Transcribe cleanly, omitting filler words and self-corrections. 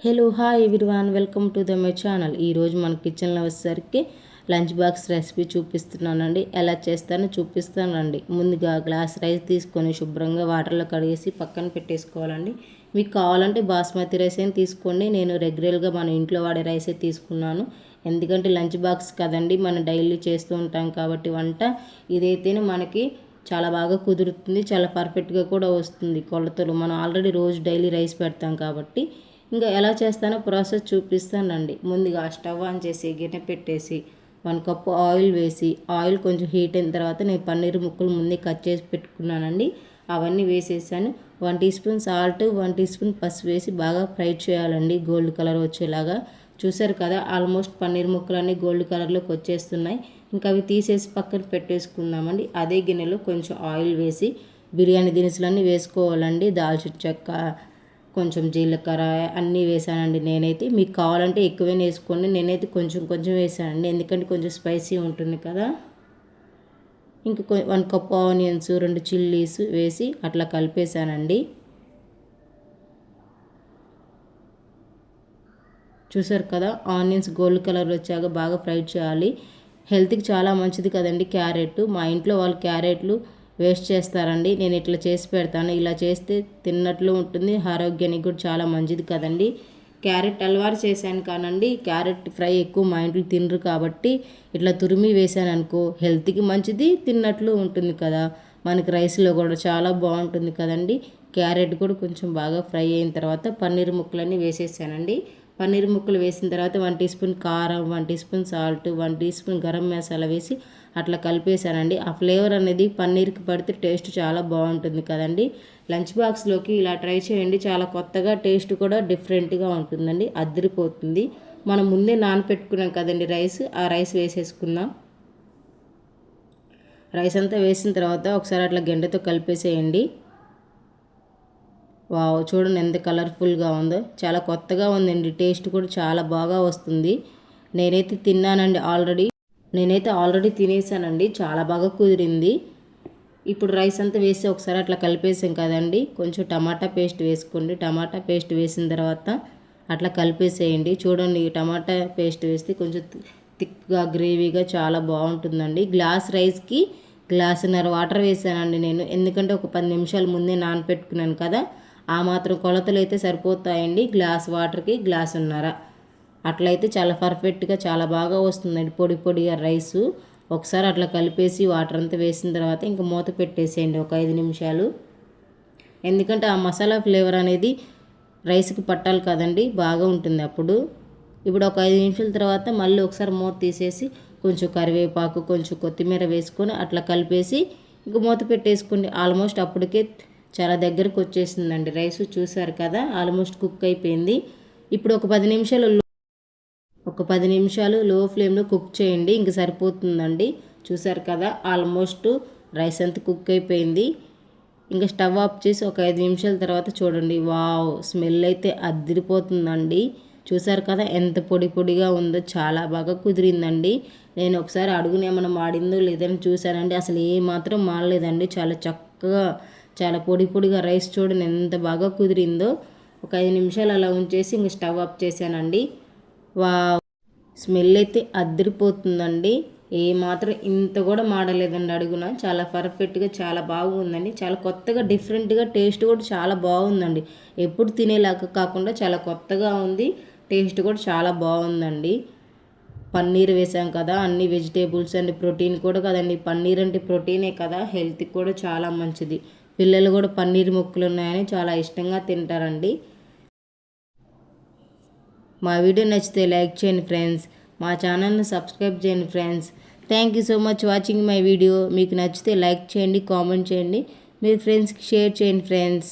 Hello hi everyone, welcome to my channel. ఈరోజు మన కిచెన్లో వచ్చేసరికి లంచ్ బాక్స్ రెసిపీ చూపిస్తున్నానండి. ఎలా చేస్తానో చూపిస్తానండి. ముందుగా గ్లాస్ రైస్ తీసుకొని శుభ్రంగా వాటర్లో కడిగేసి పక్కన పెట్టేసుకోవాలండి. మీకు కావాలంటే బాస్మతి రైస్ అయినా తీసుకోండి. నేను రెగ్యులర్గా మన ఇంట్లో వాడే రైసే తీసుకున్నాను. ఎందుకంటే లంచ్ బాక్స్ కదండి, మనం డైలీ చేస్తూ ఉంటాం కాబట్టి వంట ఇదైతేనే మనకి చాలా బాగా కుదురుతుంది, చాలా పర్ఫెక్ట్గా కూడా వస్తుంది. కొలతలు మనం ఆల్రెడీ రోజు డైలీ రైస్ పెడతాం కాబట్టి ఇంకా ఎలా చేస్తానో ప్రాసెస్ చూపిస్తానండి. ముందుగా స్టవ్ ఆన్ చేసి గిన్నె పెట్టేసి 1 కప్పు ఆయిల్ వేసి, ఆయిల్ కొంచెం హీట్ అయిన తర్వాత నేను పన్నీర్ ముక్కలు ముందే కట్ చేసి పెట్టుకున్నానండి. అవన్నీ వేసేసాను. 1 teaspoon salt, 1 teaspoon పసుపు వేసి బాగా ఫ్రై చేయాలండి, గోల్డ్ కలర్ వచ్చేలాగా. చూసారు కదా, ఆల్మోస్ట్ పన్నీర్ ముక్కలన్నీ గోల్డ్ కలర్లోకి వచ్చేస్తున్నాయి. ఇంకా అవి తీసేసి పక్కన పెట్టేసుకుందామండి. అదే గిన్నెలో కొంచెం ఆయిల్ వేసి బిర్యానీ దినుసులన్నీ వేసుకోవాలండి. దాల్చిన చెక్క, కొంచెం జీలకర్ర అన్నీ వేసానండి నేనైతే. మీకు కావాలంటే ఎక్కువైనా వేసుకోండి. నేనైతే కొంచెం కొంచెం వేసానండి, ఎందుకంటే కొంచెం స్పైసీ ఉంటుంది కదా. ఇంకా 1 కప్ ఆనియన్స్, 2 చిల్లీస్ వేసి అట్లా కలిపేసానండి. చూసారు కదా, ఆనియన్స్ గోల్డ్ కలర్ వచ్చాక బాగా ఫ్రై చేయాలి. హెల్త్కి చాలా మంచిది కదండి క్యారెట్. మా ఇంట్లో వాళ్ళు క్యారెట్లు వేస్ట్ చేస్తారండి. నేను ఇట్లా చేసి పెడతాను. ఇలా చేస్తే తిన్నట్లు ఉంటుంది, ఆరోగ్యానికి కూడా చాలా మంచిది కదండి. క్యారెట్ అలవాటు చేశాను కానండి, క్యారెట్ ఫ్రై ఎక్కువ మా ఇంట్లో తినరు కాబట్టి ఇట్లా తురిమి వేసాను అనుకో, హెల్త్కి మంచిది, తిన్నట్లు ఉంటుంది కదా. మనకి రైస్లో కూడా చాలా బాగుంటుంది కదండి. క్యారెట్ కూడా కొంచెం బాగా ఫ్రై అయిన తర్వాత పన్నీర్ ముక్కలన్నీ వేసేసానండి. పన్నీర్ ముక్కలు వేసిన తర్వాత 1 టీ స్పూన్ కారం, 1 teaspoon salt, 1 teaspoon garam masala వేసి అట్లా కలిపేసానండి. ఆ ఫ్లేవర్ అనేది పన్నీర్కి పడితే టేస్ట్ చాలా బాగుంటుంది కదండి. లంచ్ బాక్స్లోకి ఇలా ట్రై చేయండి. చాలా కొత్తగా, టేస్ట్ కూడా డిఫరెంట్గా ఉంటుందండి, అదిరిపోతుంది. మనం ముందే నానపెట్టుకున్నాం కదండి రైస్, ఆ రైస్ వేసేసుకుందాం. రైస్ అంతా వేసిన తర్వాత ఒకసారి అట్లా గెంటతో కలిపేసేయండి. వావ్, చూడండి ఎంత కలర్ఫుల్గా ఉందో, చాలా కొత్తగా ఉందండి. టేస్ట్ కూడా చాలా బాగా వస్తుంది. నేనైతే తిన్నానండి ఆల్రెడీ. నేనైతే ఆల్రెడీ తినేసానండి, చాలా బాగా కుదిరింది. ఇప్పుడు రైస్ అంతా వేసి ఒకసారి అట్లా కలిపేసాం కదండి. కొంచెం టమాటా పేస్ట్ వేసుకోండి. టమాటా పేస్ట్ వేసిన తర్వాత అట్లా కలిపేసేయండి. చూడండి, టమాటా పేస్ట్ వేస్తే కొంచెం థిక్గా, గ్రేవీగా చాలా బాగుంటుందండి. గ్లాస్ రైస్కి గ్లాసున్నర వాటర్ వేసానండి నేను, ఎందుకంటే ఒక 10 నిమిషాల ముందే నానపెట్టుకున్నాను కదా. ఆ మాత్రం కొలతలు అయితే సరిపోతాయండి. గ్లాస్ వాటర్కి గ్లాసున్నర, అట్లయితే చాలా పర్ఫెక్ట్గా చాలా బాగా వస్తుందండి పొడి పొడిగా రైసు. ఒకసారి అట్లా కలిపేసి వాటర్ అంతా వేసిన తర్వాత ఇంకా మూత పెట్టేసేయండి ఒక 5 నిమిషాలు. ఎందుకంటే ఆ మసాలా ఫ్లేవర్ అనేది రైస్కి పట్టాలి కదండి, బాగా ఉంటుంది అప్పుడు. ఇప్పుడు ఒక 5 నిమిషాల తర్వాత మళ్ళీ ఒకసారి మూత తీసేసి కొంచెం కరివేపాకు, కొంచెం కొత్తిమీర వేసుకొని అట్లా కలిపేసి ఇంక మూత పెట్టేసుకోండి. ఆల్మోస్ట్ అప్పటికే చాలా దగ్గరకు వచ్చేసిందండి రైస్. చూసారు కదా, ఆల్మోస్ట్ కుక్ అయిపోయింది. ఇప్పుడు ఒక 10 నిమిషాలు లో ఫ్లేమ్లో కుక్ చేయండి, ఇంక సరిపోతుందండి. చూసారు కదా, ఆల్మోస్ట్ రైస్ అంతా కుక్ అయిపోయింది. ఇంకా స్టవ్ ఆఫ్ చేసి ఒక 5 నిమిషాల తర్వాత చూడండి, వావ్, స్మెల్ అయితే అదిరిపోతుందండి. చూసారు కదా ఎంత పొడి పొడిగా ఉందో, చాలా బాగా కుదిరిందండి. నేను ఒకసారి అడుగుని ఏమైనా మాడిందో లేదని చూశానండి, అసలు ఏ మాత్రం మాడలేదండి. చాలా చక్కగా, చాలా పొడి పొడిగా రైస్ చూడండి ఎంత బాగా కుదిరిందో. ఒక 5 నిమిషాలు అలా ఉంచేసి ఇంక స్టవ్ ఆఫ్ చేశానండి. వావ్, స్మెల్ అయితే అదిరిపోతుందండి. ఏ మాత్రం ఇంత కూడా మాడలేదండి అడుగున. చాలా పర్ఫెక్ట్గా చాలా బాగుందండి. చాలా కొత్తగా, డిఫరెంట్గా, టేస్ట్ కూడా చాలా బాగుందండి. ఎప్పుడు తినేలాగా కాకుండా చాలా కొత్తగా ఉంది. టేస్ట్ కూడా చాలా బాగుందండి. పన్నీర్ వేసాం కదా, అన్ని వెజిటేబుల్స్ అండి, ప్రోటీన్ కూడా కదండి. పన్నీర్ అంటే ప్రోటీనే కదా, హెల్త్కి కూడా చాలా మంచిది. పిల్లలు కూడా పన్నీర్ ముక్కలు ఉన్నాయని చాలా ఇష్టంగా తింటారండి. మా వీడియో నచ్చితే లైక్ చేయండి ఫ్రెండ్స్. మా ఛానల్ని సబ్స్క్రైబ్ చేయండి friends. Thank you so much watching my video. మీకు నచ్చితే లైక్ చేయండి, కామెంట్ చేయండి, మీ ఫ్రెండ్స్కి షేర్ చేయండి ఫ్రెండ్స్.